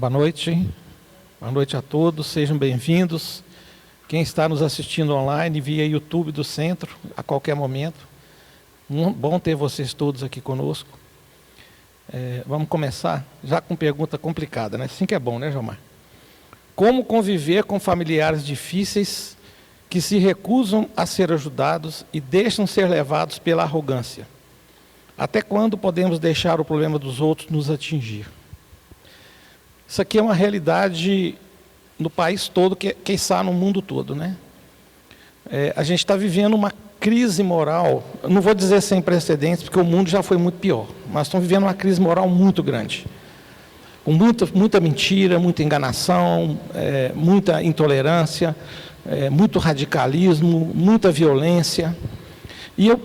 Boa noite a todos, sejam bem-vindos. Quem está nos assistindo online via YouTube do Centro, a qualquer momento. Bom ter vocês todos aqui conosco. Vamos começar já com pergunta complicada, né? Assim que é bom, né, Gilmar? Como conviver com familiares difíceis que se recusam a ser ajudados e deixam ser levados pela arrogância? Até quando podemos deixar o problema dos outros nos atingir? Isso aqui é uma realidade no país todo, quem está no mundo todo, né? A gente está vivendo uma crise moral, eu não vou dizer sem precedentes, porque o mundo já foi muito pior, mas estamos vivendo uma crise moral muito grande. Com muita mentira, muita enganação, muita intolerância, muito radicalismo, muita violência. E eu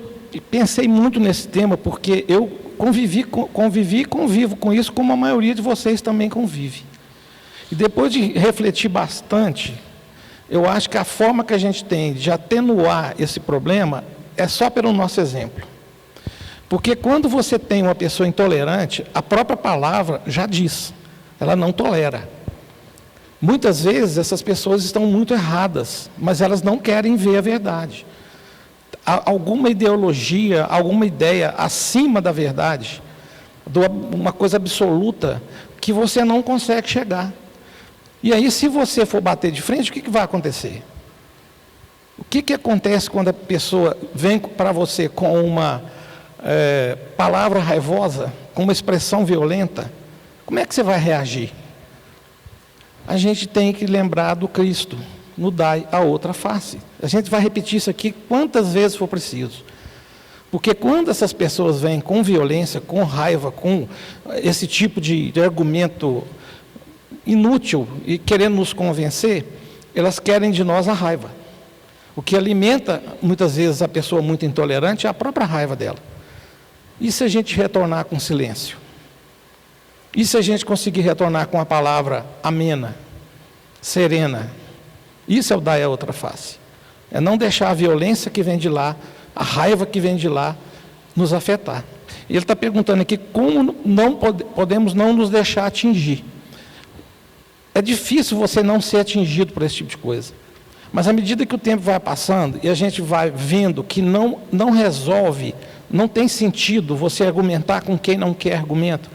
pensei muito nesse tema, porque eu convivi e convivo com isso, como a maioria de vocês também convive. E depois de refletir bastante, eu acho que a forma que a gente tem de atenuar esse problema é só pelo nosso exemplo. Porque quando você tem uma pessoa intolerante, a própria palavra já diz, ela não tolera. Muitas vezes essas pessoas estão muito erradas, mas elas não querem ver a verdade. Há alguma ideologia, alguma ideia acima da verdade, uma coisa absoluta, que você não consegue chegar. E aí, se você for bater de frente, o que vai acontecer? O que acontece quando a pessoa vem para você com uma palavra raivosa, com uma expressão violenta? Como é que você vai reagir? A gente tem que lembrar do Cristo, no dai a outra face. A gente vai repetir isso aqui quantas vezes for preciso. Porque quando essas pessoas vêm com violência, com raiva, com esse tipo de argumento inútil e querendo nos convencer, elas querem de nós a raiva. O que alimenta, muitas vezes, a pessoa muito intolerante é a própria raiva dela. E se a gente retornar com silêncio? E se a gente conseguir retornar com a palavra amena, serena? Isso é o dar a outra face. É não deixar a violência que vem de lá, a raiva que vem de lá, nos afetar. E ele está perguntando aqui como não podemos não nos deixar atingir. É difícil você não ser atingido por esse tipo de coisa. Mas à medida que o tempo vai passando e a gente vai vendo que não resolve, não tem sentido você argumentar com quem não quer argumento,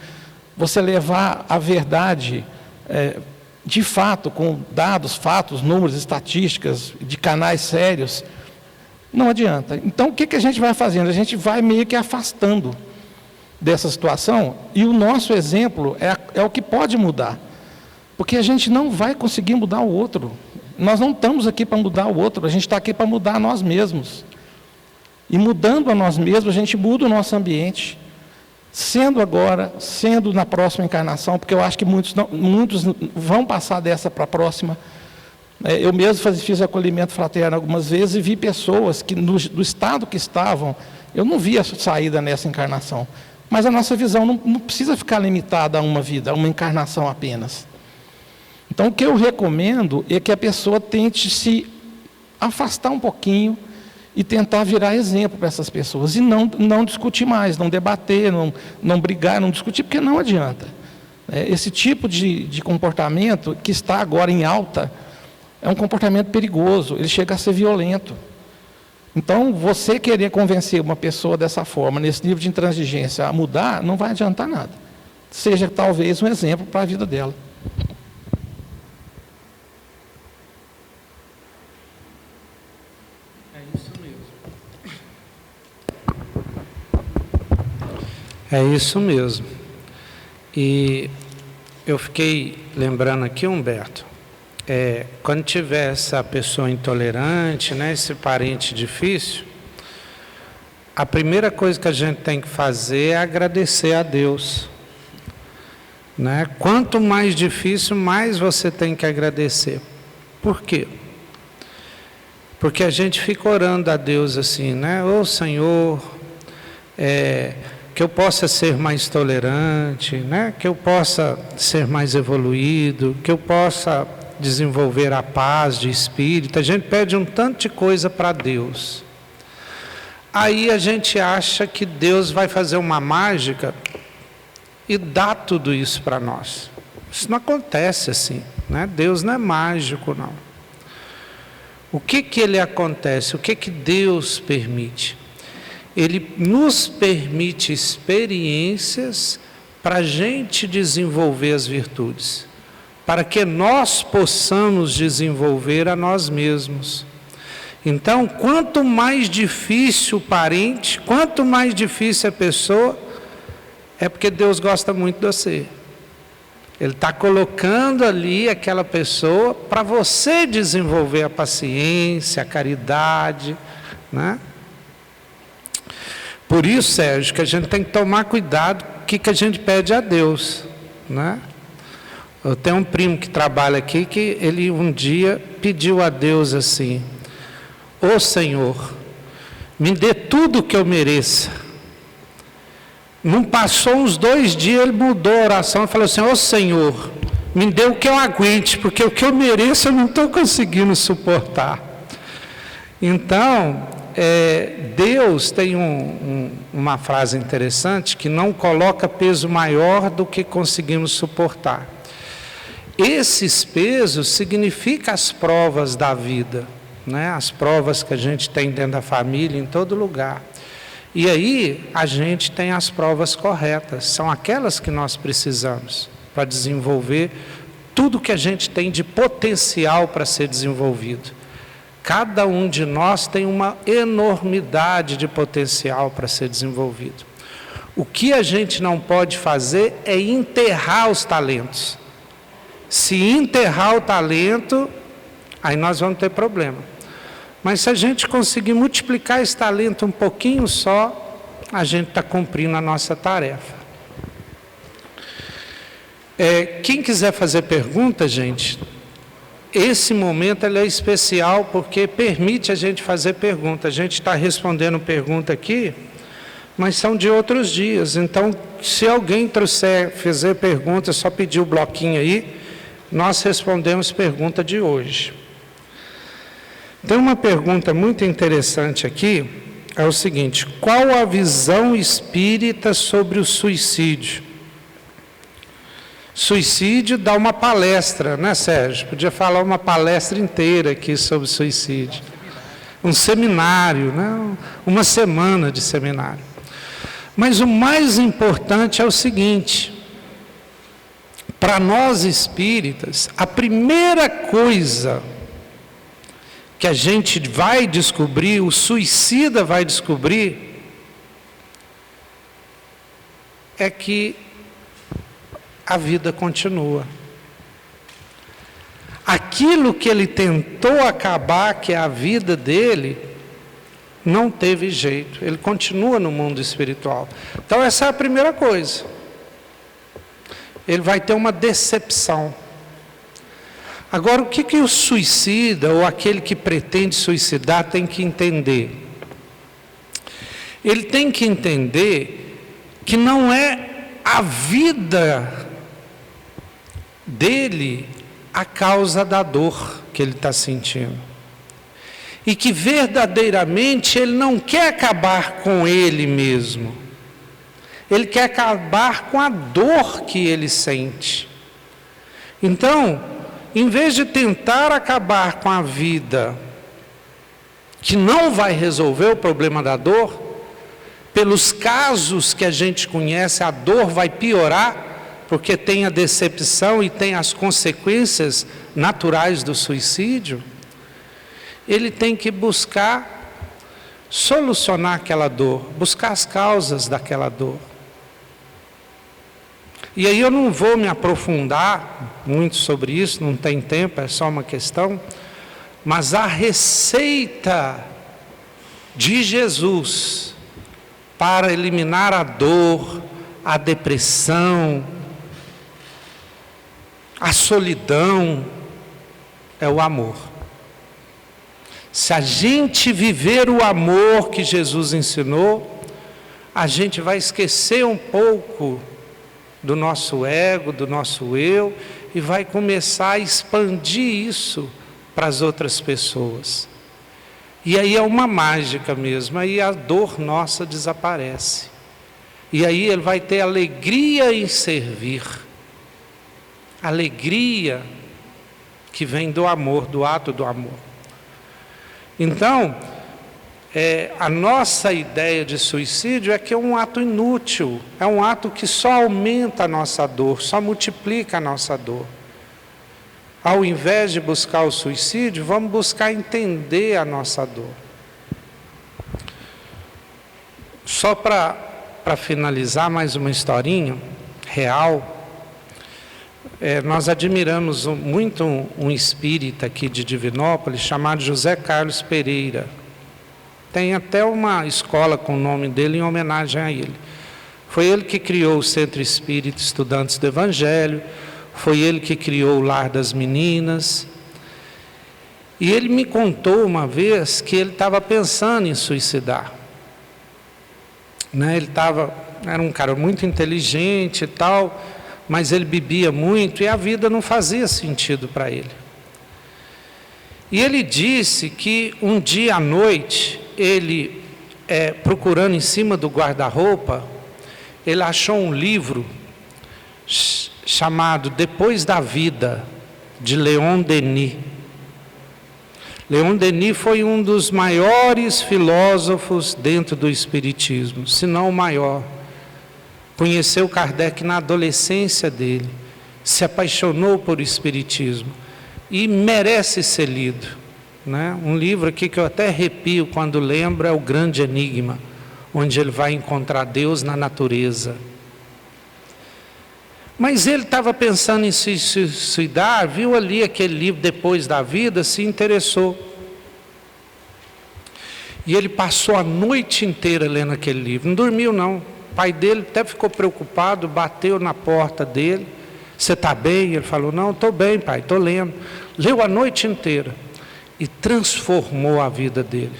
você levar a verdade de fato, com dados, fatos, números, estatísticas, de canais sérios, não adianta. Então, o que a gente vai fazendo? A gente vai meio que afastando dessa situação, e o nosso exemplo é o que pode mudar. Porque a gente não vai conseguir mudar o outro. Nós não estamos aqui para mudar o outro, a gente está aqui para mudar a nós mesmos. E mudando a nós mesmos, a gente muda o nosso ambiente. Sendo na próxima encarnação, porque eu acho que muitos vão passar dessa para a próxima. Eu mesmo fiz acolhimento fraterno algumas vezes e vi pessoas que, do estado que estavam, eu não via saída nessa encarnação. Mas a nossa visão não precisa ficar limitada a uma vida, a uma encarnação apenas. Então, o que eu recomendo é que a pessoa tente se afastar um pouquinho e tentar virar exemplo para essas pessoas. E não discutir mais, não debater, não brigar, não discutir, porque não adianta. Esse tipo de comportamento que está agora em alta é um comportamento perigoso, ele chega a ser violento. Então, você querer convencer uma pessoa dessa forma, nesse nível de intransigência, a mudar, não vai adiantar nada. Seja talvez um exemplo para a vida dela. É isso mesmo. E eu fiquei lembrando aqui, Humberto, quando tiver essa pessoa intolerante, né, esse parente difícil, a primeira coisa que a gente tem que fazer é agradecer a Deus. Né? Quanto mais difícil, mais você tem que agradecer. Por quê? Porque a gente fica orando a Deus assim, né? Ô Senhor, que eu possa ser mais tolerante, né? Que eu possa ser mais evoluído, que eu possa desenvolver a paz de espírito. A gente pede um tanto de coisa para Deus. Aí a gente acha que Deus vai fazer uma mágica e dá tudo isso para nós. Isso não acontece assim, né? Deus não é mágico, não. O que ele acontece? O que Deus permite? Ele nos permite experiências para a gente desenvolver as virtudes, para que nós possamos desenvolver a nós mesmos. Então, quanto mais difícil o parente, quanto mais difícil a pessoa, é porque Deus gosta muito de você. Ele está colocando ali aquela pessoa para você desenvolver a paciência, a caridade, né? Por isso, Sérgio, que a gente tem que tomar cuidado com o que a gente pede a Deus, né? Eu tenho um primo que trabalha aqui, que ele um dia pediu a Deus assim: ô Senhor, me dê tudo o que eu mereça. Não passou uns 2 dias, ele mudou a oração e falou assim: ô Senhor, me dê o que eu aguente, porque o que eu mereço eu não estou conseguindo suportar. Então, Deus tem uma frase interessante, que não coloca peso maior do que conseguimos suportar. Esses pesos significam as provas da vida, né? As provas que a gente tem dentro da família, em todo lugar. E aí a gente tem as provas corretas, são aquelas que nós precisamos para desenvolver tudo que a gente tem de potencial para ser desenvolvido. Cada um de nós tem uma enormidade de potencial para ser desenvolvido. O que a gente não pode fazer é enterrar os talentos. Se enterrar o talento, aí nós vamos ter problema. Mas se a gente conseguir multiplicar esse talento um pouquinho só, a gente está cumprindo a nossa tarefa. Quem quiser fazer pergunta, gente, esse momento ele é especial porque permite a gente fazer pergunta. A gente está respondendo pergunta aqui, mas são de outros dias. Então, se alguém fizer pergunta, só pedir o bloquinho aí, nós respondemos pergunta de hoje. Tem uma pergunta muito interessante aqui, é o seguinte: qual a visão espírita sobre o suicídio? Suicídio dá uma palestra, né, Sérgio? Podia falar uma palestra inteira aqui sobre suicídio. Um seminário, né? Uma semana de seminário. Mas o mais importante é o seguinte: para nós espíritas, a primeira coisa que a gente vai descobrir, o suicida vai descobrir, é que a vida continua. Aquilo que ele tentou acabar, que é a vida dele, não teve jeito, ele continua no mundo espiritual. Então essa é a primeira coisa. Ele vai ter uma decepção. Agora, o que o suicida, ou aquele que pretende suicidar, tem que entender? Ele tem que entender que não é a vida dele a causa da dor que ele está sentindo. E que verdadeiramente ele não quer acabar com ele mesmo. Ele quer acabar com a dor que ele sente. Então, em vez de tentar acabar com a vida, que não vai resolver o problema da dor, pelos casos que a gente conhece, a dor vai piorar, porque tem a decepção e tem as consequências naturais do suicídio. Ele tem que buscar solucionar aquela dor, buscar as causas daquela dor. E aí eu não vou me aprofundar muito sobre isso, não tem tempo, é só uma questão. Mas a receita de Jesus para eliminar a dor, a depressão, a solidão, é o amor. Se a gente viver o amor que Jesus ensinou, a gente vai esquecer um pouco do nosso ego, do nosso eu, e vai começar a expandir isso para as outras pessoas. E aí é uma mágica mesmo, aí a dor nossa desaparece. E aí ele vai ter alegria em servir. alegria que vem do amor, do ato do amor. Então, a nossa ideia de suicídio é que é um ato inútil, é um ato que só aumenta a nossa dor, só multiplica a nossa dor. Ao invés de buscar o suicídio, vamos buscar entender a nossa dor. Só para finalizar, mais uma historinha real. Nós admiramos muito um espírita aqui de Divinópolis, chamado José Carlos Pereira. Tem até uma escola com o nome dele em homenagem a ele. Foi ele que criou o Centro Espírita Estudantes do Evangelho, foi ele que criou o Lar das Meninas. E ele me contou uma vez que ele estava pensando em suicidar. Ele era um cara muito inteligente e tal, mas ele bebia muito e a vida não fazia sentido para ele. E ele disse que um dia à noite, ele, procurando em cima do guarda-roupa, ele achou um livro chamado Depois da Vida, de Leon Denis. Leon Denis foi um dos maiores filósofos dentro do Espiritismo, se não o maior. Conheceu Kardec na adolescência dele, se apaixonou por Espiritismo e merece ser lido. Um livro aqui que eu até arrepio quando lembro é O Grande Enigma, onde ele vai encontrar Deus na natureza. Mas ele estava pensando em se suicidar, viu ali aquele livro Depois da Vida, se interessou. E ele passou a noite inteira lendo aquele livro, não dormiu não. O pai dele até ficou preocupado, bateu na porta dele. Você está bem? Ele falou, não, estou bem, pai, estou lendo. Leu a noite inteira e transformou a vida dele.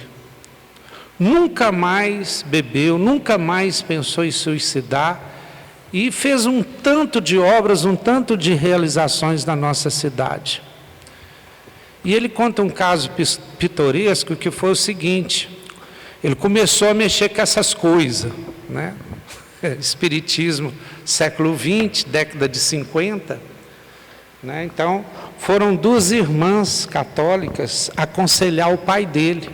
Nunca mais bebeu, nunca mais pensou em suicidar e fez um tanto de obras, um tanto de realizações na nossa cidade. E ele conta um caso pitoresco que foi o seguinte: ele começou a mexer com essas coisas, Espiritismo, século XX, década de 50. Então, foram duas irmãs católicas aconselhar o pai dele.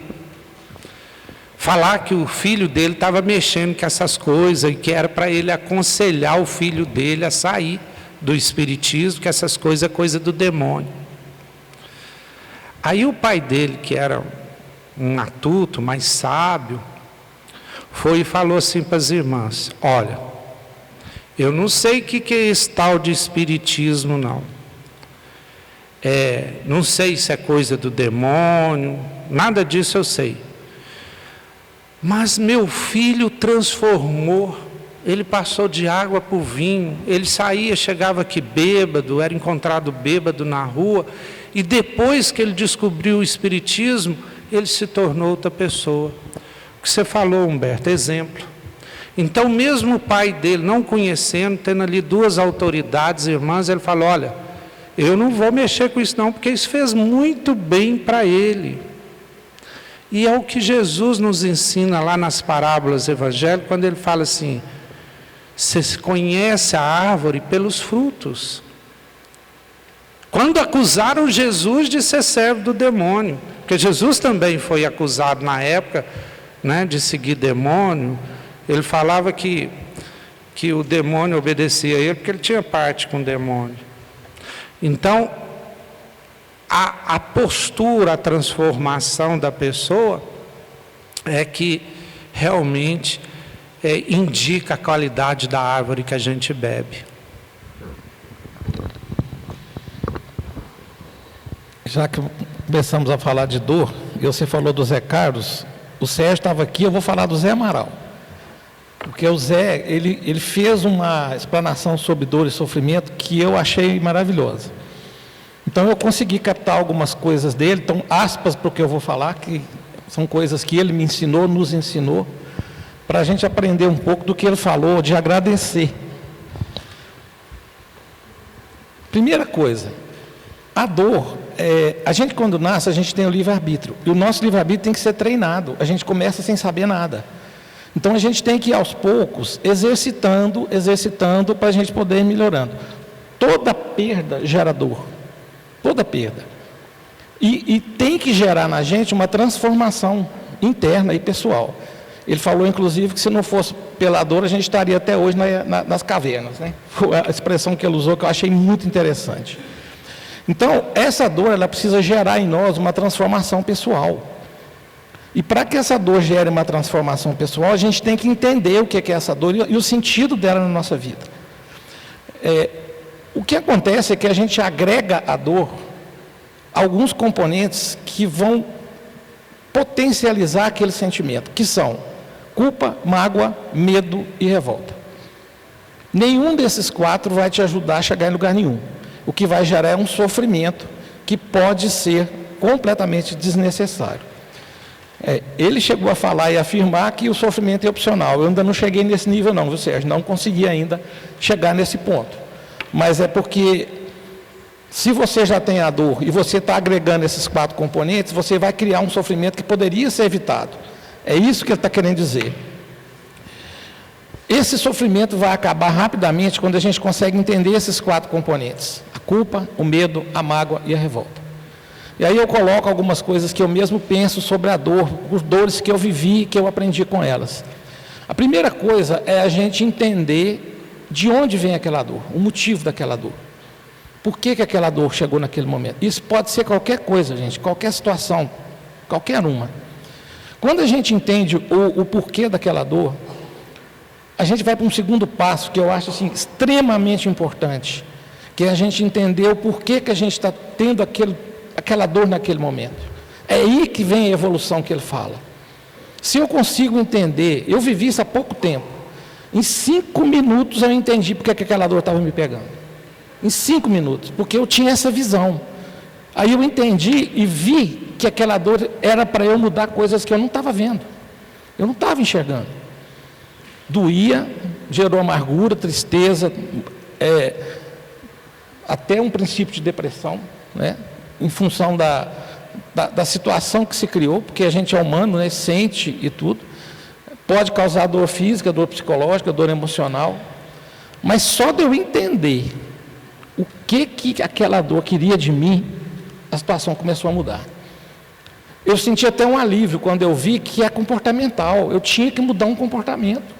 Falar que o filho dele estava mexendo com essas coisas e que era para ele aconselhar o filho dele a sair do Espiritismo, que essas coisas é coisa do demônio. Aí o pai dele, que era um matuto, mais sábio, foi e falou assim para as irmãs: olha, eu não sei o que é esse tal de espiritismo não. Não sei se é coisa do demônio, nada disso eu sei. Mas meu filho transformou, ele passou de água para o vinho, ele saía, chegava aqui bêbado, era encontrado bêbado na rua, e depois que ele descobriu o espiritismo, ele se tornou outra pessoa. O que você falou, Humberto, exemplo. Então, mesmo o pai dele não conhecendo, tendo ali duas autoridades irmãs, ele falou: olha, eu não vou mexer com isso não, porque isso fez muito bem para ele. E é o que Jesus nos ensina lá nas parábolas evangélicas, quando ele fala assim: você conhece a árvore pelos frutos. Quando acusaram Jesus de ser servo do demônio, porque Jesus também foi acusado na época, de seguir demônio, ele falava que o demônio obedecia a ele porque ele tinha parte com o demônio. Então, a postura, a transformação da pessoa é que realmente indica a qualidade da árvore que a gente bebe. Já que começamos a falar de dor, e você falou do Zé Carlos, o Sérgio estava aqui, eu vou falar do Zé Amaral. Porque o Zé, ele fez uma explanação sobre dor e sofrimento que eu achei maravilhosa. Então eu consegui captar algumas coisas dele, então aspas para o que eu vou falar, que são coisas que ele me ensinou, nos ensinou, para a gente aprender um pouco do que ele falou, de agradecer. Primeira coisa, a dor, a gente quando nasce, a gente tem o livre-arbítrio, e o nosso livre-arbítrio tem que ser treinado, a gente começa sem saber nada. Então a gente tem que ir aos poucos, exercitando, para a gente poder ir melhorando. toda perda gera dor. Toda perda. E tem que gerar na gente uma transformação interna e pessoal. Ele falou, inclusive, que se não fosse pela dor, a gente estaria até hoje nas cavernas, né? Foi a expressão que ele usou, que eu achei muito interessante. Então, essa dor, ela precisa gerar em nós uma transformação pessoal. E para que essa dor gere uma transformação pessoal, a gente tem que entender o que é essa dor e o sentido dela na nossa vida. O que acontece é que a gente agrega à dor alguns componentes que vão potencializar aquele sentimento, que são culpa, mágoa, medo e revolta. Nenhum desses 4 vai te ajudar a chegar em lugar nenhum. O que vai gerar é um sofrimento que pode ser completamente desnecessário. Ele chegou a falar e afirmar que o sofrimento é opcional. Eu ainda não cheguei nesse nível não, viu, Sérgio? Não consegui ainda chegar nesse ponto. Mas é porque, se você já tem a dor e você está agregando esses 4 componentes, você vai criar um sofrimento que poderia ser evitado. É isso que ele está querendo dizer. Esse sofrimento vai acabar rapidamente quando a gente consegue entender esses 4 componentes. A culpa, o medo, a mágoa e a revolta. E aí eu coloco algumas coisas que eu mesmo penso sobre a dor, as dores que eu vivi, que eu aprendi com elas. A primeira coisa é a gente entender de onde vem aquela dor, o motivo daquela dor. Por que aquela dor chegou naquele momento? Isso pode ser qualquer coisa, gente, qualquer situação, qualquer uma. Quando a gente entende o porquê daquela dor, a gente vai para um segundo passo, que eu acho assim, extremamente importante, que é a gente entender o porquê que a gente está tendo aquela dor naquele momento. É aí que vem a evolução que ele fala. Se eu consigo entender, eu vivi isso há pouco tempo, em 5 minutos eu entendi porque que aquela dor estava me pegando. Em 5 minutos, porque eu tinha essa visão. Aí eu entendi e vi que aquela dor era para eu mudar coisas que eu não estava vendo. Eu não estava enxergando. Doía, gerou amargura, tristeza, até um princípio de depressão, né? Em função da situação que se criou, porque a gente é humano, né? Sente e tudo. Pode causar dor física, dor psicológica, dor emocional. Mas só de eu entender o que aquela dor queria de mim, a situação começou a mudar. Eu senti até um alívio quando eu vi que é comportamental. Eu tinha que mudar um comportamento.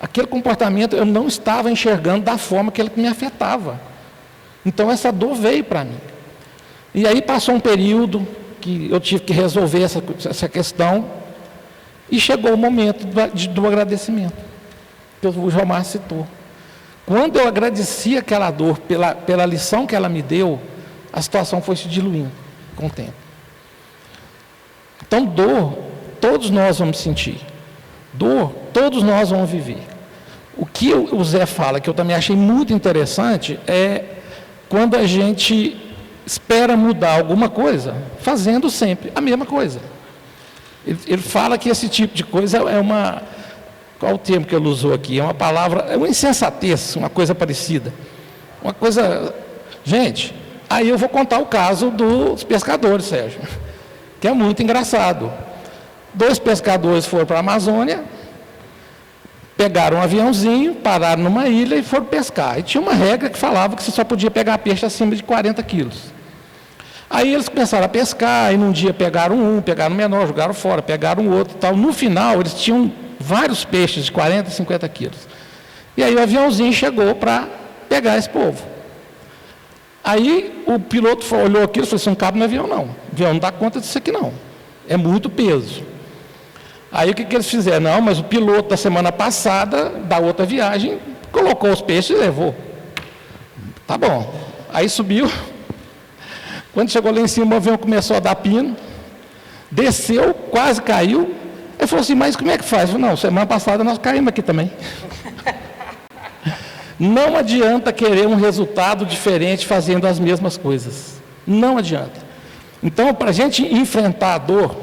Aquele comportamento eu não estava enxergando da forma que ele me afetava. Então essa dor veio para mim. E aí passou um período que eu tive que resolver essa questão e chegou o momento do agradecimento, que o Jomar citou. Quando eu agradeci aquela dor pela lição que ela me deu, a situação foi se diluindo com o tempo. Então dor, todos nós vamos sentir. Dor, todos nós vamos viver. O que o Zé fala, que eu também achei muito interessante, é quando a gente espera mudar alguma coisa, fazendo sempre a mesma coisa. Ele fala que esse tipo de coisa é uma... Qual o termo que ele usou aqui? É uma palavra, é uma insensatez, uma coisa parecida. Uma coisa... Gente, aí eu vou contar o caso dos pescadores, Sérgio, que é muito engraçado. 2 pescadores foram para a Amazônia, pegaram um aviãozinho, pararam numa ilha e foram pescar. E tinha uma regra que falava que você só podia pegar peixe acima de 40 quilos. Aí eles começaram a pescar, e num dia pegaram um, pegaram um menor, jogaram fora, pegaram outro e tal. No final, eles tinham vários peixes de 40, 50 quilos. E aí o aviãozinho chegou para pegar esse povo. Aí o piloto olhou aquilo e falou assim, não cabe no avião não. O avião não dá conta disso aqui não. É muito peso. Aí o que eles fizeram? Não, mas o piloto da semana passada, da outra viagem, colocou os peixes e levou. Tá bom. Aí subiu. Quando chegou lá em cima, o avião começou a dar pino. Desceu, quase caiu. Ele falou assim, mas como é que faz? Eu falei, não, semana passada nós caímos aqui também. Não adianta querer um resultado diferente fazendo as mesmas coisas. Não adianta. Então, para a gente enfrentar a dor,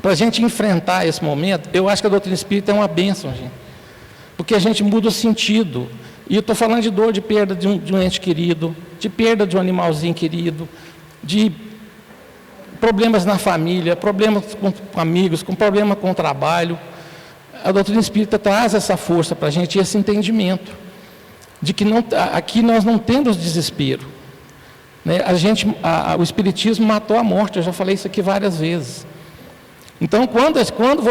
para a gente enfrentar esse momento, eu acho que a doutrina espírita é uma bênção, gente. Porque a gente muda o sentido. E eu estou falando de dor de perda de um ente querido, de perda de um animalzinho querido, de problemas na família, problemas com amigos, com problema com o trabalho. A doutrina espírita traz essa força para a gente, esse entendimento. de que aqui nós não temos desespero, né? O Espiritismo matou a morte, eu já falei isso aqui várias vezes. Então,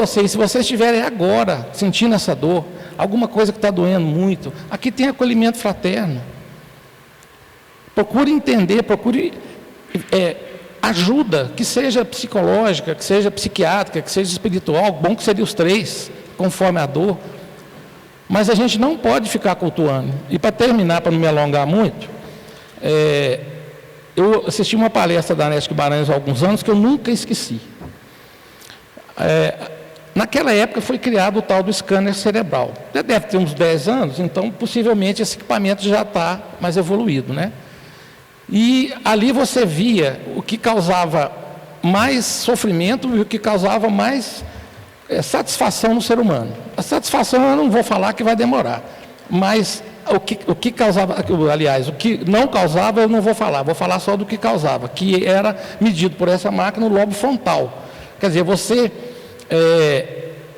se vocês estiverem agora sentindo essa dor, alguma coisa que está doendo muito, aqui tem acolhimento fraterno. Procure entender, procure ajuda, que seja psicológica, que seja psiquiátrica, que seja espiritual, bom que seria os três, conforme a dor. Mas a gente não pode ficar cultuando. E para terminar, para não me alongar muito, eu assisti uma palestra da Anete Guimarães há alguns anos que eu nunca esqueci. Naquela época foi criado o tal do scanner cerebral. Já deve ter uns 10 anos, então possivelmente esse equipamento já está mais evoluído, né? E ali você via o que causava mais sofrimento e o que causava mais satisfação no ser humano. A satisfação eu não vou falar que vai demorar, mas o que causava, aliás, o que não causava eu não vou falar só do que causava, que era medido por essa máquina no lobo frontal. Quer dizer, você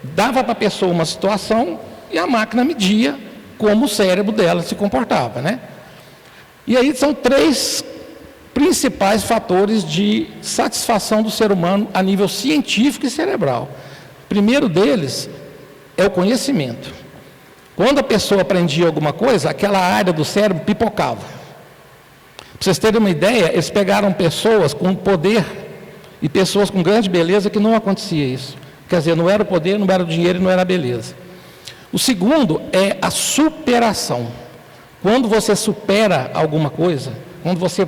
dava para a pessoa uma situação e a máquina media como o cérebro dela se comportava, né? E aí são 3 principais fatores de satisfação do ser humano a nível científico e cerebral. O primeiro deles é o conhecimento. Quando a pessoa aprendia alguma coisa, aquela área do cérebro pipocava. Para vocês terem uma ideia, eles pegaram pessoas com poder e pessoas com grande beleza que não acontecia isso. Quer dizer, não era o poder, não era o dinheiro e não era a beleza. O segundo é a superação. Quando você supera alguma coisa, quando você,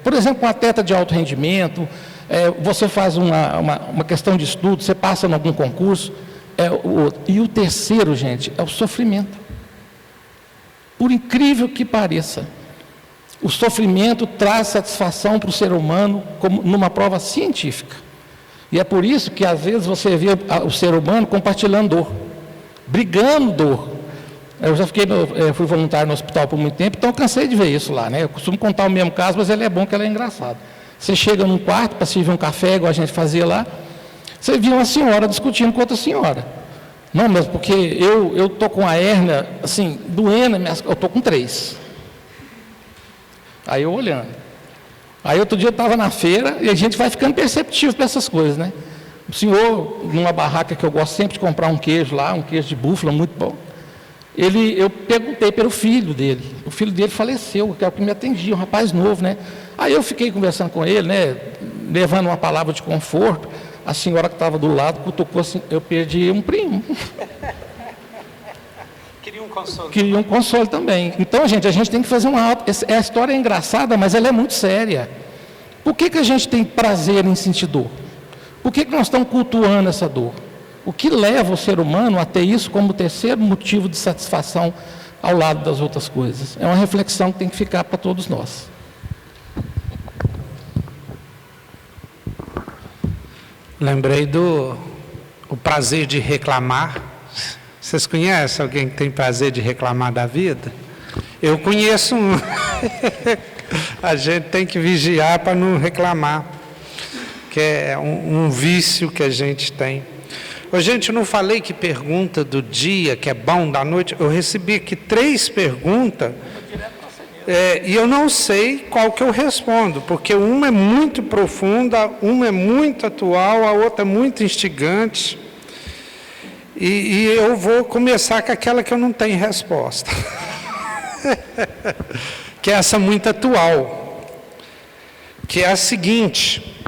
por exemplo, um atleta de alto rendimento, você faz uma questão de estudo, você passa em algum concurso, e o terceiro, gente, é o sofrimento. Por incrível que pareça, o sofrimento traz satisfação para o ser humano como numa prova científica. E é por isso que às vezes você vê o ser humano compartilhando dor, brigando dor. Eu já fui voluntário no hospital por muito tempo, então eu cansei de ver isso lá, né? Eu costumo contar o mesmo caso, mas ele é bom que ele é engraçado. Você chega num quarto para servir um café, igual a gente fazia lá, você viu uma senhora discutindo com outra senhora. Não, mas porque eu estou com a hérnia, assim, doendo, eu estou com 3. Aí eu olhando. Aí outro dia eu estava na feira e a gente vai ficando perceptivo para essas coisas, né? O senhor, numa barraca que eu gosto sempre de comprar um queijo lá, um queijo de búfala, muito bom. Eu perguntei pelo filho dele. O filho dele faleceu, que é o que me atendia, um rapaz novo, né? Aí eu fiquei conversando com ele, né? Levando uma palavra de conforto. A senhora que estava do lado cutucou assim, eu perdi um primo. Queria um consolo. Queria um consolo também. Então, gente, a gente tem que fazer a história é engraçada, mas ela é muito séria. Por que a gente tem prazer em sentir dor? Por que nós estamos cultuando essa dor? O que leva o ser humano a ter isso como terceiro motivo de satisfação ao lado das outras coisas? É uma reflexão que tem que ficar para todos nós. Lembrei do prazer de reclamar. Vocês conhecem alguém que tem prazer de reclamar da vida? Eu conheço um. A gente tem que vigiar para não reclamar, que é um vício que a gente tem. Gente, eu não falei que pergunta do dia, que é bom, da noite. Eu recebi aqui 3 perguntas, e eu não sei qual que eu respondo, porque uma é muito profunda, uma é muito atual, a outra é muito instigante. E eu vou começar com aquela que eu não tenho resposta. Que é essa muito atual. Que é a seguinte: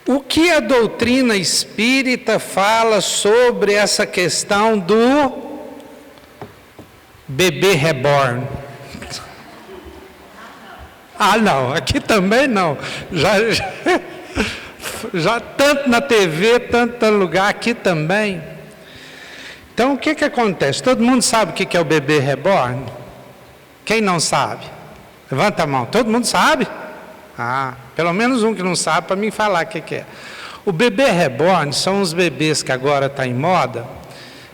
o que a doutrina espírita fala sobre essa questão do bebê reborn? Ah, não, aqui também não. Já tanto na TV, tanto no lugar, aqui também. Então, o que acontece? Todo mundo sabe o que é o bebê reborn? Quem não sabe? Levanta a mão. Todo mundo sabe? Ah, pelo menos um que não sabe para mim falar o que é. O bebê reborn são os bebês que agora está em moda.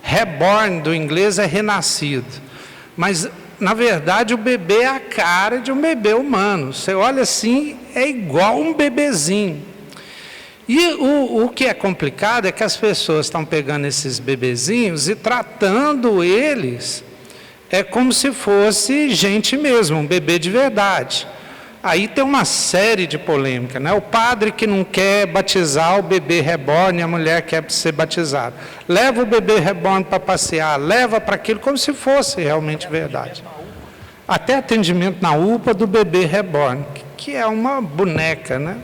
Reborn do inglês é renascido. Mas, na verdade, o bebê é a cara de um bebê humano. Você olha assim, é igual um bebezinho. E o que é complicado é que as pessoas estão pegando esses bebezinhos e tratando eles como se fosse gente mesmo, um bebê de verdade. Aí tem uma série de polêmicas, né? O padre que não quer batizar o bebê reborn e a mulher quer ser batizada. Leva o bebê reborn para passear, leva para aquilo como se fosse realmente verdade. Até atendimento na UPA do bebê reborn, que é uma boneca, né?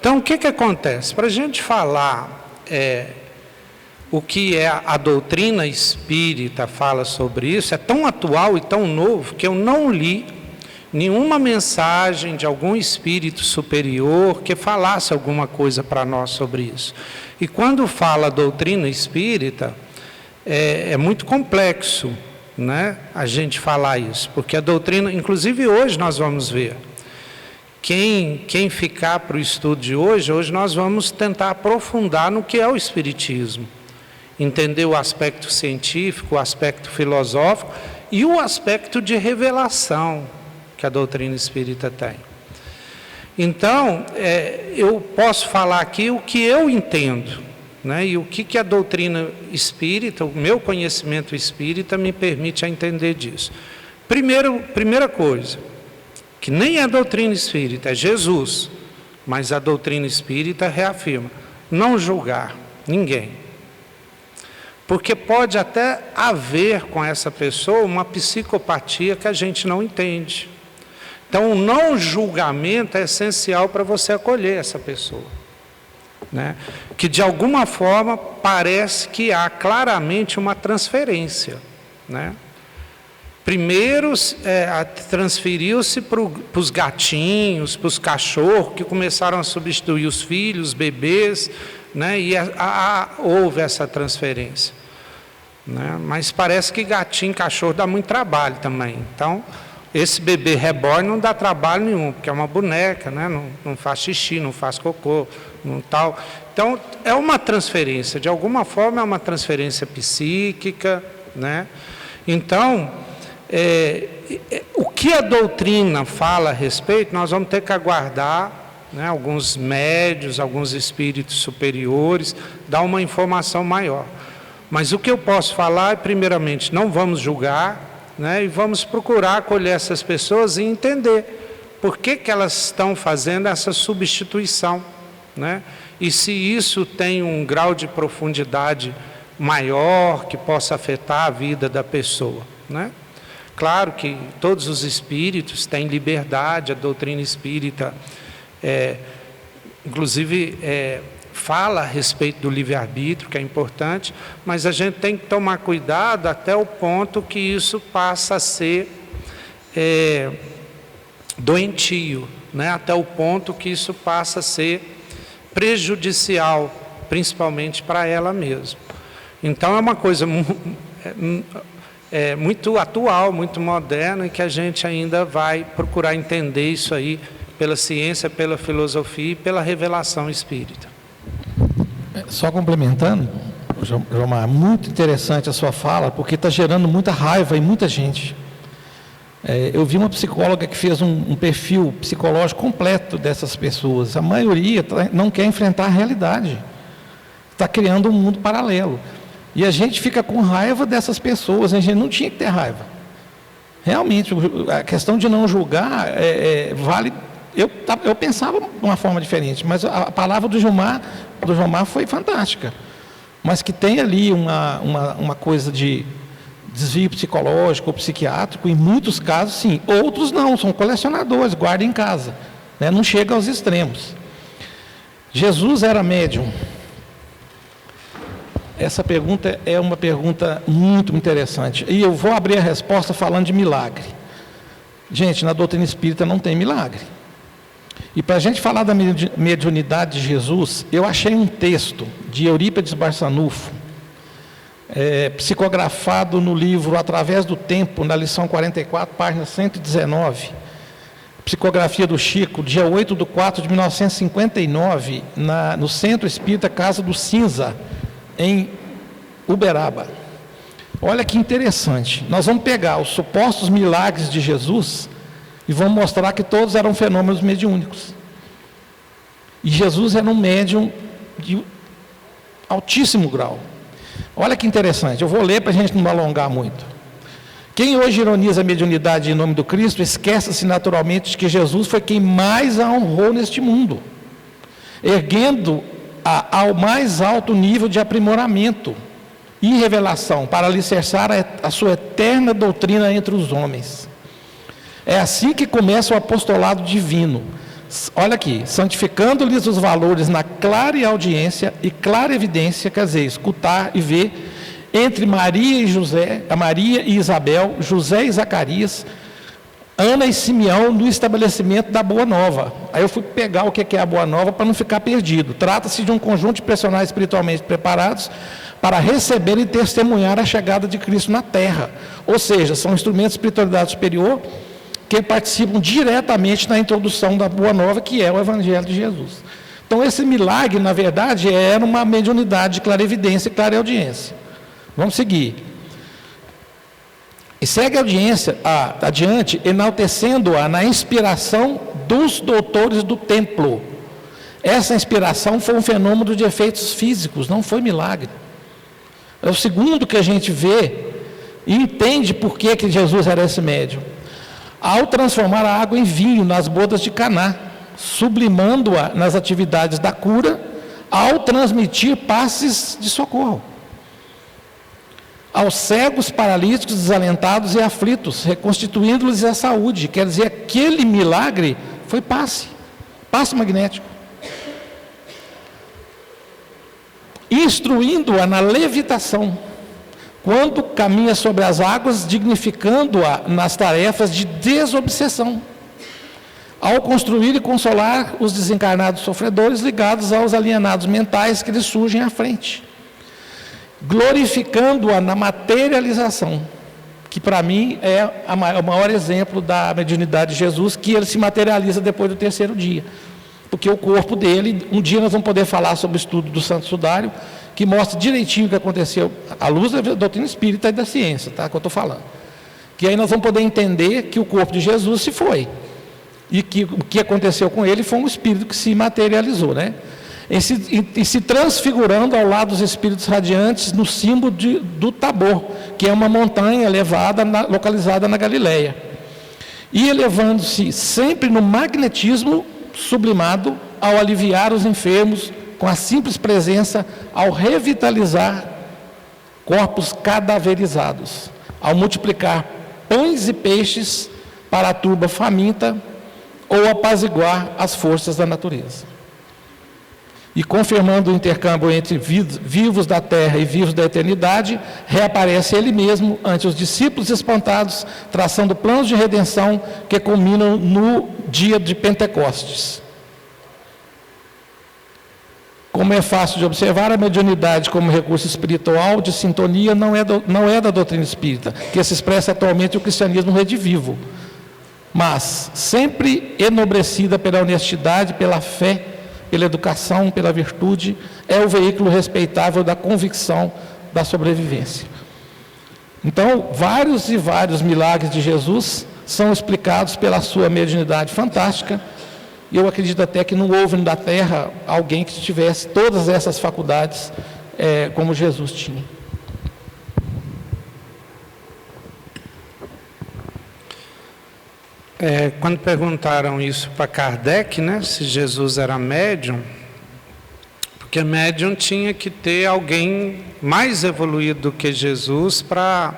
Então, o que acontece? Para a gente falar o que a doutrina espírita fala sobre isso, é tão atual e tão novo que eu não li nenhuma mensagem de algum espírito superior que falasse alguma coisa para nós sobre isso. E quando fala doutrina espírita, é muito complexo, né, a gente falar isso, porque a doutrina, inclusive hoje nós vamos ver, quem ficar para o estudo de hoje nós vamos tentar aprofundar no que é o espiritismo, entender o aspecto científico, o aspecto filosófico e o aspecto de revelação que a doutrina espírita tem. Então, eu posso falar aqui o que eu entendo, né, e o que a doutrina espírita, o meu conhecimento espírita me permite a entender disso. Primeira coisa, que nem a doutrina espírita, é Jesus, mas a doutrina espírita reafirma, não julgar ninguém. Porque pode até haver com essa pessoa uma psicopatia que a gente não entende. Então, o não julgamento é essencial para você acolher essa pessoa, né? Que de alguma forma parece que há claramente uma transferência, né? Primeiro transferiu-se para os gatinhos, para os cachorros, que começaram a substituir os filhos, os bebês, né? E houve essa transferência, né? Mas parece que gatinho, cachorro dá muito trabalho também. Então, esse bebê reborn não dá trabalho nenhum, porque é uma boneca, né? Não faz xixi, não faz cocô, não tal. Então, é uma transferência, de alguma forma é uma transferência psíquica, né? Então, o que a doutrina fala a respeito, nós vamos ter que aguardar, né, alguns médios, alguns espíritos superiores, dar uma informação maior. Mas o que eu posso falar é, primeiramente, não vamos julgar, né, e vamos procurar acolher essas pessoas e entender por que elas estão fazendo essa substituição, né, e se isso tem um grau de profundidade maior que possa afetar a vida da pessoa, né? Claro que todos os espíritos têm liberdade, a doutrina espírita, inclusive, fala a respeito do livre-arbítrio, que é importante, mas a gente tem que tomar cuidado até o ponto que isso passa a ser doentio, né? Até o ponto que isso passa a ser prejudicial, principalmente para ela mesma. Então, é uma coisa muito atual, muito moderna, e que a gente ainda vai procurar entender isso aí pela ciência, pela filosofia e pela revelação espírita. Só complementando, Jomar, muito interessante a sua fala, porque está gerando muita raiva em muita gente. Eu vi uma psicóloga que fez um perfil psicológico completo dessas pessoas. A maioria não quer enfrentar a realidade, está criando um mundo paralelo. E a gente fica com raiva dessas pessoas, a gente não tinha que ter raiva. Realmente, a questão de não julgar vale. Eu pensava de uma forma diferente, mas a palavra do Jomar foi fantástica. Mas que tem ali uma coisa de desvio psicológico ou psiquiátrico, em muitos casos sim, outros não, são colecionadores, guardam em casa, né? Não chega aos extremos. Jesus era médium? Essa pergunta é uma pergunta muito interessante, e eu vou abrir a resposta falando de milagre. Gente, na doutrina espírita não tem milagre. E para a gente falar da mediunidade de Jesus, eu achei um texto de Eurípides Barçanufo, psicografado no livro Através do Tempo, na lição 44, página 119, psicografia do Chico, dia 8/4/1959, no Centro Espírita Casa do Cinza, em Uberaba. Olha que interessante, nós vamos pegar os supostos milagres de Jesus e vamos mostrar que todos eram fenômenos mediúnicos. E Jesus era um médium de altíssimo grau. Olha que interessante, eu vou ler para a gente não alongar muito. Quem hoje ironiza a mediunidade em nome do Cristo, esquece-se naturalmente de que Jesus foi quem mais a honrou neste mundo, erguendo-a ao mais alto nível de aprimoramento e revelação, para alicerçar a sua eterna doutrina entre os homens. É assim que começa o apostolado divino. Olha aqui, santificando-lhes os valores na clara audiência e clara evidência, quer dizer, escutar e ver, entre Maria e José, a Maria e Isabel, José e Zacarias, Ana e Simeão, no estabelecimento da Boa Nova. Aí eu fui pegar o que é a Boa Nova para não ficar perdido. Trata-se de um conjunto de personagens espiritualmente preparados para receber e testemunhar a chegada de Cristo na Terra. Ou seja, são instrumentos de espiritualidade superior que participam diretamente na introdução da Boa Nova, que é o Evangelho de Jesus. Então, esse milagre, na verdade, era uma mediunidade de clarevidência e clareaudiência. Vamos seguir. E segue a audiência adiante, enaltecendo-a na inspiração dos doutores do templo. Essa inspiração foi um fenômeno de efeitos físicos, não foi milagre. É o segundo que a gente vê e entende por que Jesus era esse médium. Ao transformar a água em vinho nas bodas de Caná, sublimando-a nas atividades da cura, ao transmitir passes de socorro aos cegos, paralíticos, desalentados e aflitos, reconstituindo-lhes a saúde. Quer dizer, aquele milagre foi passe magnético. Instruindo-a na levitação, quando caminha sobre as águas, dignificando-a nas tarefas de desobsessão, ao construir e consolar os desencarnados sofredores ligados aos alienados mentais que lhes surgem à frente, glorificando-a na materialização, que para mim é o maior exemplo da mediunidade de Jesus, que ele se materializa depois do terceiro dia, porque o corpo dele, um dia nós vamos poder falar sobre o estudo do Santo Sudário, que mostra direitinho o que aconteceu, à luz da doutrina espírita e da ciência, tá? Que eu estou falando. Que aí nós vamos poder entender que o corpo de Jesus se foi, e que o que aconteceu com ele foi um espírito que se materializou, né? E se transfigurando ao lado dos espíritos radiantes no símbolo do Tabor, que é uma montanha elevada localizada na Galileia. E elevando-se sempre no magnetismo sublimado ao aliviar os enfermos com a simples presença, ao revitalizar corpos cadaverizados, ao multiplicar pães e peixes para a turba faminta ou apaziguar as forças da natureza. E confirmando o intercâmbio entre vivos da terra e vivos da eternidade, reaparece ele mesmo ante os discípulos espantados, traçando planos de redenção que culminam no dia de Pentecostes. Como é fácil de observar, a mediunidade como recurso espiritual de sintonia não é da doutrina espírita, que se expressa atualmente o cristianismo redivivo, mas sempre enobrecida pela honestidade, pela fé, pela educação, pela virtude, é o veículo respeitável da convicção da sobrevivência. Então, vários e vários milagres de Jesus são explicados pela sua mediunidade fantástica, e eu acredito até que não houve na Terra alguém que tivesse todas essas faculdades como Jesus tinha. Quando perguntaram isso para Kardec, né, se Jesus era médium, porque médium tinha que ter alguém mais evoluído do que Jesus para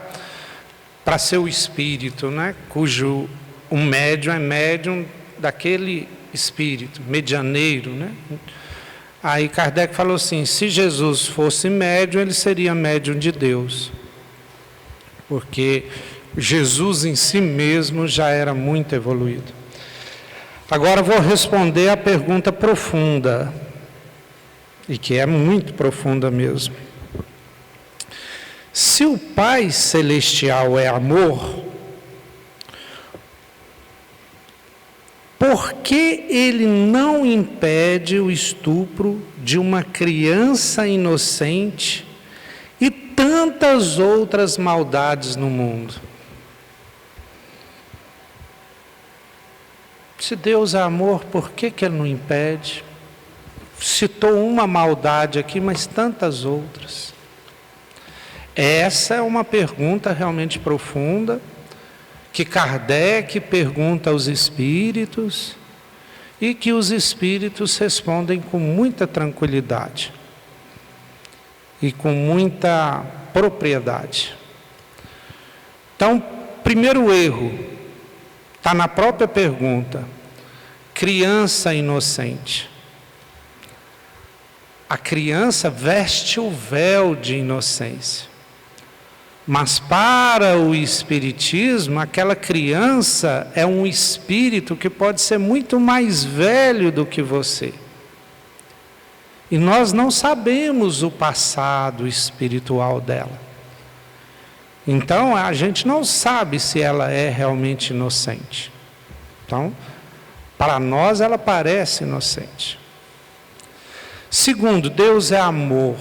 ser o espírito, né, cujo um médium é médium daquele espírito, medianeiro, né? Aí Kardec falou assim, se Jesus fosse médium, ele seria médium de Deus, porque Jesus em si mesmo já era muito evoluído. Agora vou responder a pergunta profunda, e que é muito profunda mesmo. Se o Pai Celestial é amor, por que ele não impede o estupro de uma criança inocente e tantas outras maldades no mundo? Se Deus é amor, por que ele não impede? citou uma maldade aqui, mas tantas outras. Essa é uma pergunta realmente profunda, que Kardec pergunta aos espíritos, e que os espíritos respondem com muita tranquilidade e com muita propriedade. Então, primeiro erro, está na própria pergunta: criança inocente. A criança veste o véu de inocência. Mas para o Espiritismo, aquela criança é um espírito que pode ser muito mais velho do que você. E nós não sabemos o passado espiritual dela. Então, a gente não sabe se ela é realmente inocente. Então, para nós ela parece inocente. Segundo, Deus é amor.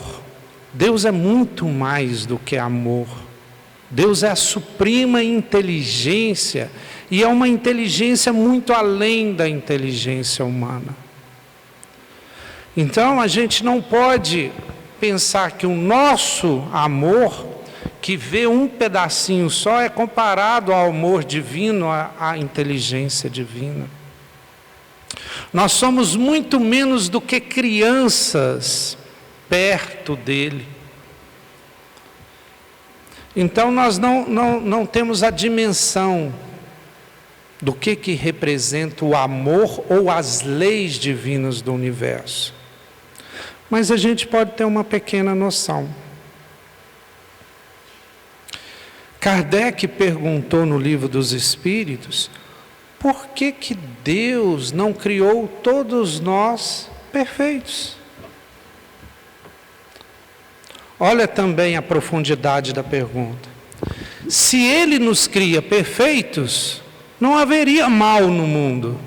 Deus é muito mais do que amor. Deus é a suprema inteligência, e é uma inteligência muito além da inteligência humana. Então a gente não pode pensar que o nosso amor, que vê um pedacinho só, é comparado ao amor divino, à inteligência divina. Nós somos muito menos do que crianças perto dele. Então nós não temos a dimensão do que representa o amor ou as leis divinas do universo. Mas a gente pode ter uma pequena noção. Kardec perguntou no Livro dos Espíritos, por que Deus não criou todos nós perfeitos? Olha também a profundidade da pergunta. Se Ele nos cria perfeitos, não haveria mal no mundo.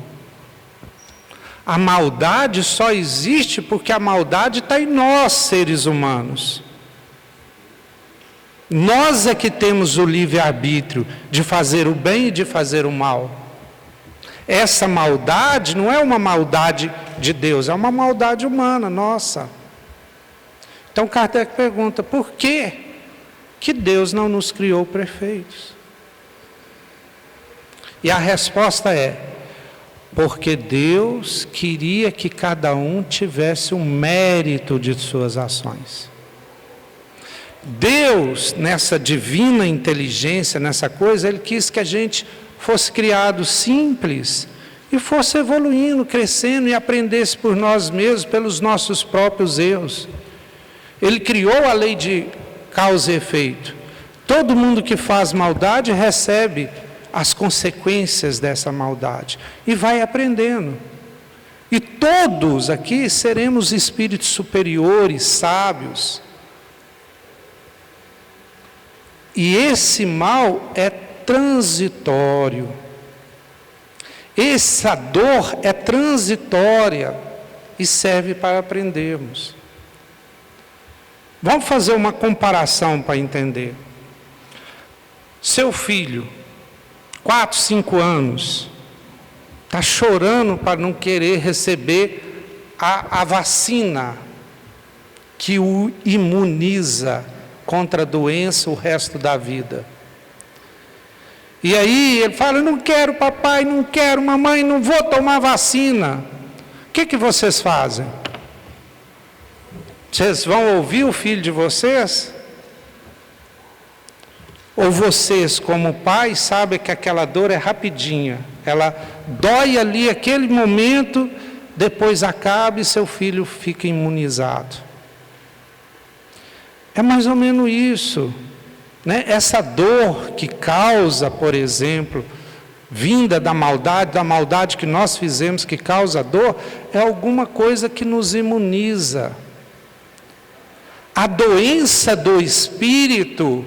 A maldade só existe porque a maldade está em nós, seres humanos. Nós é que temos o livre-arbítrio de fazer o bem e de fazer o mal. Essa maldade não é uma maldade de Deus, é uma maldade humana, nossa. Então Kardec pergunta, por que Deus não nos criou perfeitos? E a resposta é, porque Deus queria que cada um tivesse um mérito de suas ações. Deus, nessa divina inteligência, nessa coisa, Ele quis que a gente fosse criado simples e fosse evoluindo, crescendo e aprendesse por nós mesmos, pelos nossos próprios erros. Ele criou a lei de causa e efeito. Todo mundo que faz maldade recebe as consequências dessa maldade e vai aprendendo. E todos aqui seremos espíritos superiores, sábios. E esse mal é transitório. Essa dor é transitória e serve para aprendermos. Vamos fazer uma comparação para entender. Seu filho, 4, 5 anos, está chorando para não querer receber a vacina que o imuniza contra a doença o resto da vida. E aí ele fala, não quero papai, não quero mamãe, não vou tomar vacina. O que vocês fazem? Vocês vão ouvir o filho de vocês? Ou vocês, como pais, sabem que aquela dor é rapidinha, ela dói ali aquele momento, depois acaba e seu filho fica imunizado. É mais ou menos isso, né? Essa dor que causa, por exemplo, vinda da maldade que nós fizemos, que causa dor, é alguma coisa que nos imuniza. A doença do espírito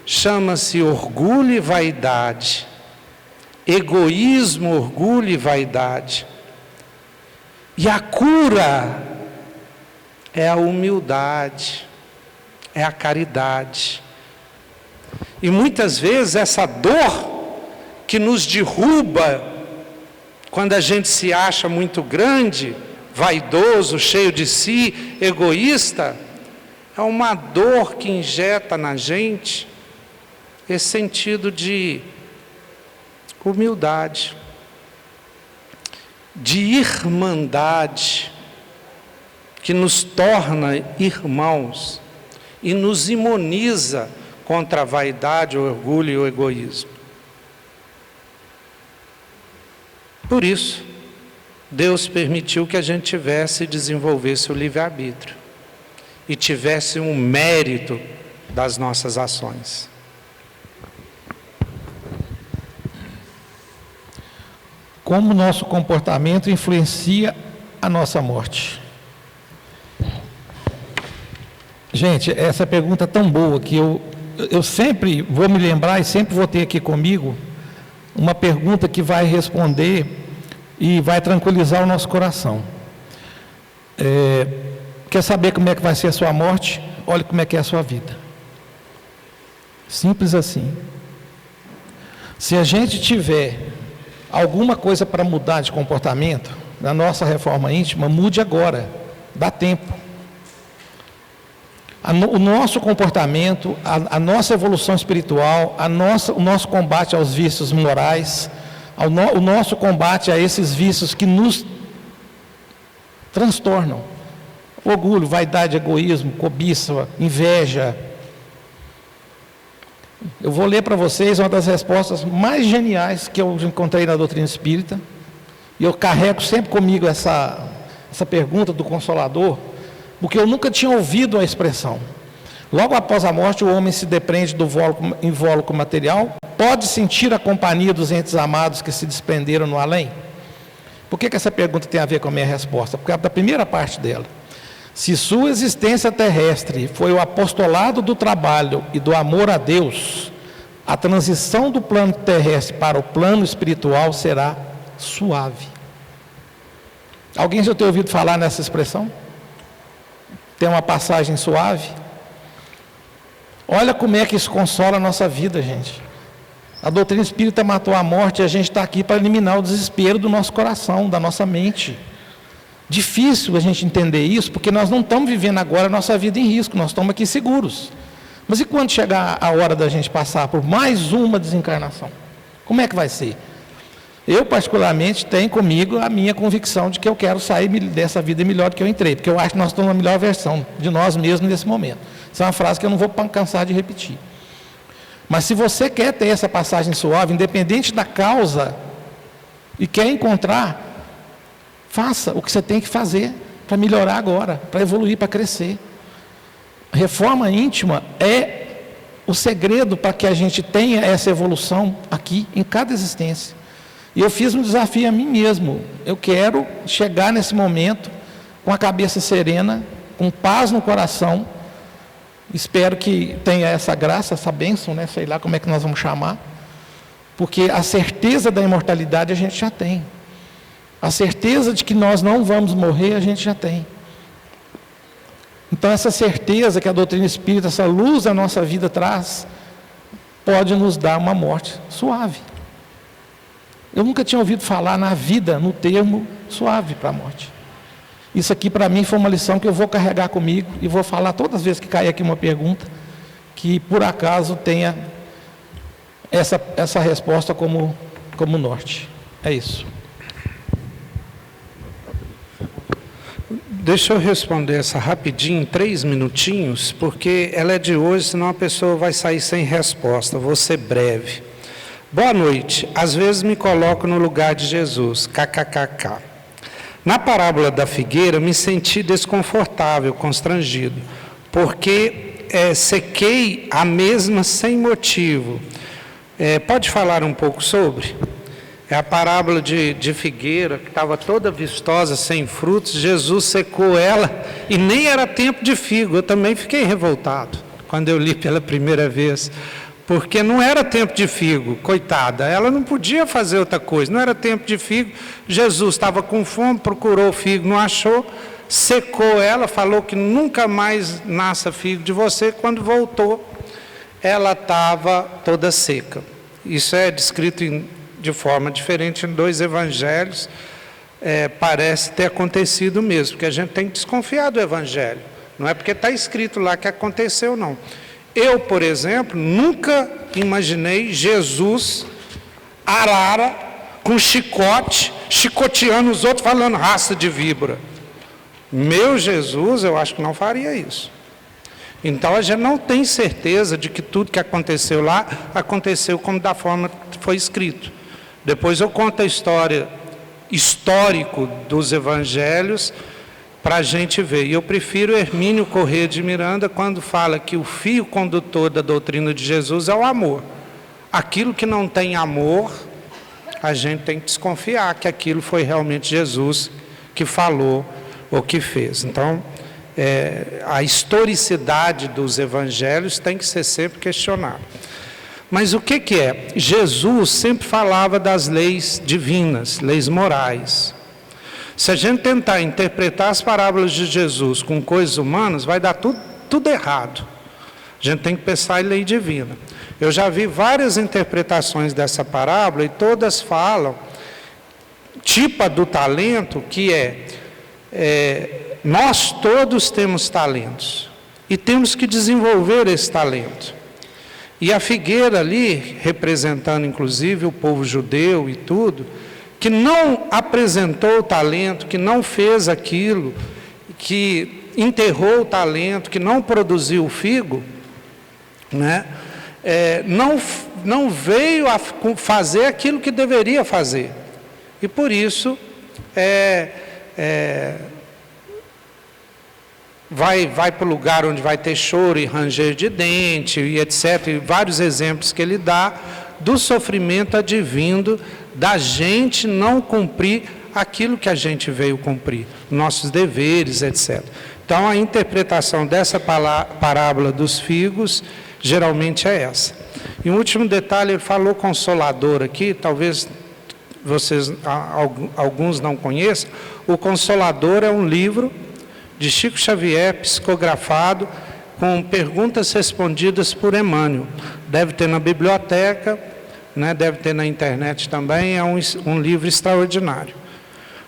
chama-se orgulho e vaidade. Egoísmo, orgulho e vaidade. E a cura é a humildade, é a caridade. E muitas vezes essa dor que nos derruba, quando a gente se acha muito grande, vaidoso, cheio de si, egoísta, é uma dor que injeta na gente esse sentido de humildade, de irmandade, que nos torna irmãos e nos imuniza contra a vaidade, o orgulho e o egoísmo. Por isso, Deus permitiu que a gente tivesse e desenvolvesse o livre-arbítrio e tivesse um mérito das nossas ações. Como o nosso comportamento influencia a nossa morte? Gente, essa pergunta é tão boa que eu sempre vou me lembrar e sempre vou ter aqui comigo uma pergunta que vai responder e vai tranquilizar o nosso coração. Quer saber como é que vai ser a sua morte? Olha como é que é a sua vida. Simples assim. Se a gente tiver alguma coisa para mudar de comportamento, na nossa reforma íntima, mude agora, dá tempo. O nosso comportamento, a nossa evolução espiritual, o nosso combate aos vícios morais, o nosso combate a esses vícios que nos transtornam. Orgulho, vaidade, egoísmo, cobiça, inveja. Eu vou ler para vocês uma das respostas mais geniais que eu encontrei na doutrina espírita. E eu carrego sempre comigo essa pergunta do Consolador, porque eu nunca tinha ouvido a expressão. Logo após a morte, o homem se depreende do invólucro material, pode sentir a companhia dos entes amados que se desprenderam no além? Por que essa pergunta tem a ver com a minha resposta? Porque é da primeira parte dela. Se sua existência terrestre foi o apostolado do trabalho e do amor a Deus, a transição do plano terrestre para o plano espiritual será suave. Alguém já tem ouvido falar nessa expressão? Tem uma passagem suave? Olha como é que isso consola a nossa vida, gente. A doutrina espírita matou a morte e a gente está aqui para eliminar o desespero do nosso coração, da nossa mente. Difícil a gente entender isso, porque nós não estamos vivendo agora a nossa vida em risco, nós estamos aqui seguros. Mas e quando chegar a hora da gente passar por mais uma desencarnação? Como é que vai ser? Eu, particularmente, tenho comigo a minha convicção de que eu quero sair dessa vida melhor do que eu entrei, porque eu acho que nós estamos na melhor versão de nós mesmos nesse momento. Essa é uma frase que eu não vou cansar de repetir. Mas se você quer ter essa passagem suave, independente da causa, e quer encontrar, faça o que você tem que fazer para melhorar agora, para evoluir, para crescer. Reforma íntima é o segredo para que a gente tenha essa evolução aqui, em cada existência. E eu fiz um desafio a mim mesmo. Eu quero chegar nesse momento com a cabeça serena, com paz no coração. Espero que tenha essa graça, essa bênção, né? Sei lá como é que nós vamos chamar. Porque a certeza da imortalidade a gente já tem. A certeza de que nós não vamos morrer a gente já tem. Então essa certeza que a doutrina espírita, essa luz da nossa vida traz, pode nos dar uma morte suave. Eu nunca tinha ouvido falar na vida no termo suave para a morte. Isso aqui para mim foi uma lição que eu vou carregar comigo e vou falar todas as vezes que cair aqui uma pergunta, que por acaso tenha essa resposta como norte. É isso. Deixa eu responder essa rapidinho, em 3 minutinhos, porque ela é de hoje, senão a pessoa vai sair sem resposta. Vou ser breve. Boa noite. Às vezes me coloco no lugar de Jesus. KKKK. Na parábola da figueira, me senti desconfortável, constrangido, porque sequei a mesma sem motivo. Pode falar um pouco sobre? É a parábola de figueira, que estava toda vistosa, sem frutos. Jesus secou ela e nem era tempo de figo. Eu também fiquei revoltado quando eu li pela primeira vez, porque não era tempo de figo, coitada. Ela não podia fazer outra coisa, não era tempo de figo. Jesus estava com fome, procurou figo, não achou, secou ela, falou que nunca mais nasça figo de você. Quando voltou, ela estava toda seca. Isso é descrito de forma diferente em 2 evangelhos, parece ter acontecido mesmo, porque a gente tem que desconfiar do Evangelho. Não é porque está escrito lá que aconteceu, não. Eu, por exemplo, nunca imaginei Jesus, arara, com chicote, chicoteando os outros, falando raça de víbora. Meu Jesus, eu acho que não faria isso. Então, a gente não tem certeza de que tudo que aconteceu lá, aconteceu como da forma que foi escrito. Depois eu conto a história histórico dos evangelhos para a gente ver. E eu prefiro Hermínio Corrêa de Miranda quando fala que o fio condutor da doutrina de Jesus é o amor. Aquilo que não tem amor, a gente tem que desconfiar que aquilo foi realmente Jesus que falou ou que fez. Então, a historicidade dos evangelhos tem que ser sempre questionada. Mas o que é? Jesus sempre falava das leis divinas, leis morais. Se a gente tentar interpretar as parábolas de Jesus com coisas humanas, vai dar tudo errado. A gente tem que pensar em lei divina. Eu já vi várias interpretações dessa parábola e todas falam, tipo a do talento, que nós todos temos talentos e temos que desenvolver esse talento. E a figueira ali, representando inclusive o povo judeu e tudo, que não apresentou o talento, que não fez aquilo, que enterrou o talento, que não produziu o figo, né? Não veio a fazer aquilo que deveria fazer. E por isso vai para o lugar onde vai ter choro e ranger de dente, e etc. E vários exemplos que ele dá do sofrimento advindo da gente não cumprir aquilo que a gente veio cumprir, nossos deveres, etc. Então, a interpretação dessa parábola dos figos, geralmente é essa. E um último detalhe, ele falou Consolador aqui, talvez alguns não conheçam. O Consolador é um livro de Chico Xavier, psicografado, com perguntas respondidas por Emmanuel. Deve ter na biblioteca, né? Deve ter na internet também, é um livro extraordinário.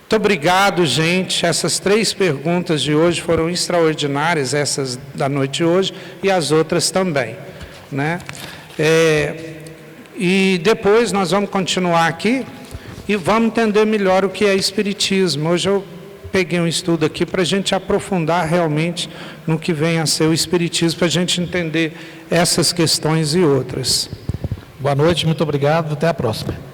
Muito obrigado, gente. Essas 3 perguntas de hoje foram extraordinárias, essas da noite de hoje, e as outras também, né? E depois nós vamos continuar aqui e vamos entender melhor o que é Espiritismo. Hoje eu peguei um estudo aqui para a gente aprofundar realmente no que vem a ser o Espiritismo, para a gente entender essas questões e outras. Boa noite, muito obrigado, até a próxima.